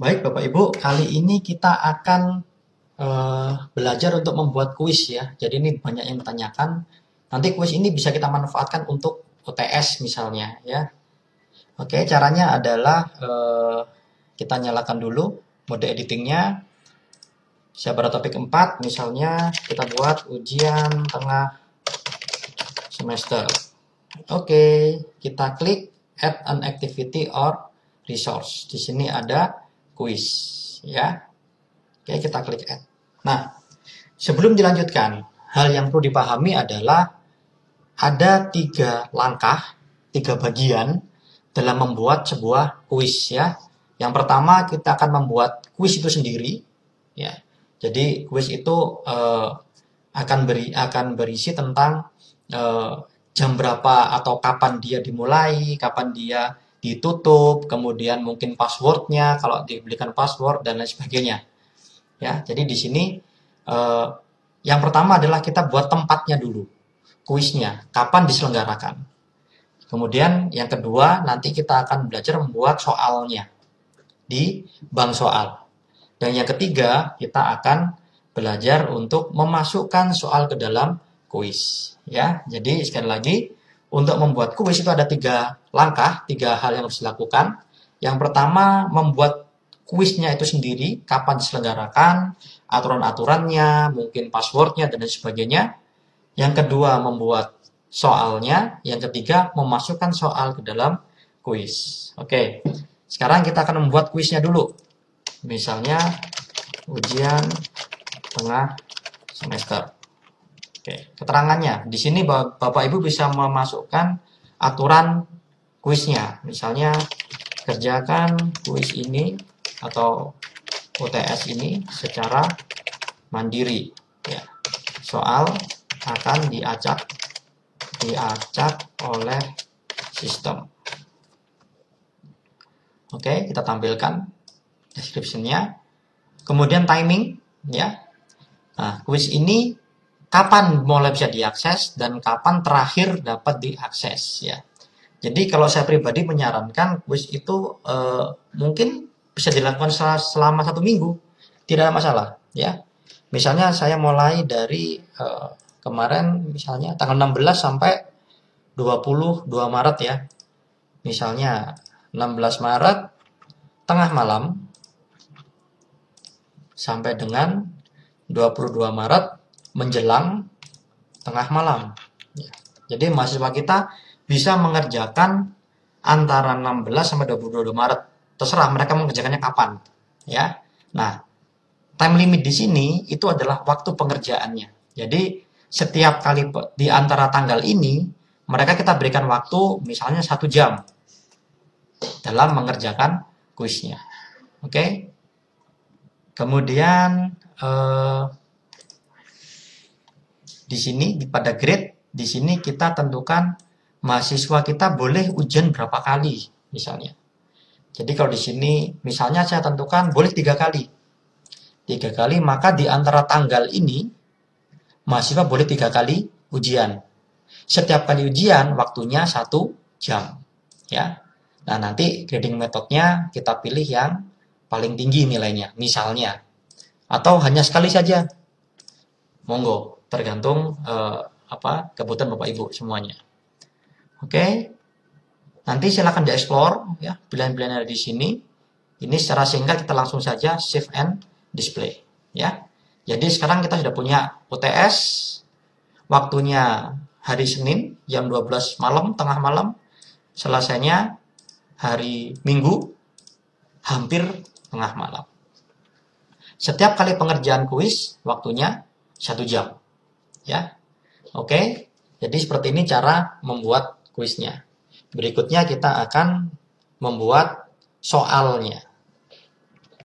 Baik Bapak Ibu, kali ini kita akan belajar untuk membuat kuis ya. Jadi ini banyak yang bertanyakan. Nanti kuis ini bisa kita manfaatkan untuk UTS misalnya ya. Oke, caranya adalah kita nyalakan dulu mode editingnya. Saya pada topik 4, misalnya kita buat ujian tengah semester. Oke, kita klik add an activity or resource. Di sini ada kuis ya. Oke, kita klik add. Nah, sebelum dilanjutkan, hal yang perlu dipahami adalah ada 3 langkah, 3 bagian dalam membuat sebuah kuis ya. Yang pertama, kita akan membuat kuis itu sendiri ya. Jadi kuis itu akan berisi tentang jam berapa atau kapan dia dimulai, kapan dia ditutup, kemudian mungkin passwordnya kalau diberikan password dan lain sebagainya. Ya, jadi di sini yang pertama adalah kita buat tempatnya dulu, kuisnya, kapan diselenggarakan. Kemudian yang kedua nanti kita akan belajar membuat soalnya di bank soal. Dan yang ketiga kita akan belajar untuk memasukkan soal ke dalam kuis. Ya, jadi sekali lagi untuk membuat kuis itu ada 3 langkah, 3 hal yang harus dilakukan. Yang pertama membuat kuisnya itu sendiri, kapan diselenggarakan, aturan-aturannya, mungkin passwordnya, dan lain sebagainya. Yang kedua, membuat soalnya. Yang ketiga, memasukkan soal ke dalam kuis. Oke, sekarang kita akan membuat kuisnya dulu. Misalnya, ujian tengah semester. Oke, keterangannya. Di sini Bapak Ibu bisa memasukkan aturan kuisnya. Misalnya, kerjakan kuis ini atau UTS ini secara mandiri ya. Soal akan diacak oleh sistem. Oke, kita tampilkan description-nya. Kemudian timing ya. Nah, kuis ini kapan mulai bisa diakses dan kapan terakhir dapat diakses ya. Jadi kalau saya pribadi menyarankan kuis itu mungkin bisa dilakukan selama 1 minggu, tidak ada masalah ya. Misalnya saya mulai dari kemarin misalnya tanggal 16 sampai 22 Maret ya. Misalnya 16 Maret tengah malam sampai dengan 22 Maret menjelang tengah malam. Ya. Jadi mahasiswa kita bisa mengerjakan antara 16 sampai 22 Maret. Terserah mereka mengerjakannya kapan, ya. Nah, time limit di sini itu adalah waktu pengerjaannya. Jadi setiap kali di antara tanggal ini, mereka kita berikan waktu misalnya 1 jam dalam mengerjakan kuisnya. Oke. Kemudian di sini pada grade, di sini kita tentukan mahasiswa kita boleh ujian berapa kali misalnya. Jadi kalau di sini misalnya saya tentukan boleh 3 kali. 3 kali, maka di antara tanggal ini mahasiswa boleh 3 kali ujian. Setiap kali ujian waktunya 1 jam. Ya. Nah, nanti grading metodenya kita pilih yang paling tinggi nilainya, misalnya. Atau hanya sekali saja. Monggo, tergantung kebutuhan Bapak Ibu semuanya. Oke. Nanti silakan dieksplor ya, pilihan-pilihan yang ada di sini. Ini secara singkat kita langsung saja save and display ya. Jadi sekarang kita sudah punya UTS, waktunya hari Senin jam 12 malam, tengah malam. Selesainya hari Minggu hampir tengah malam. Setiap kali pengerjaan kuis waktunya 1 jam ya. Oke. Jadi seperti ini cara membuat kuisnya. Berikutnya kita akan membuat soalnya.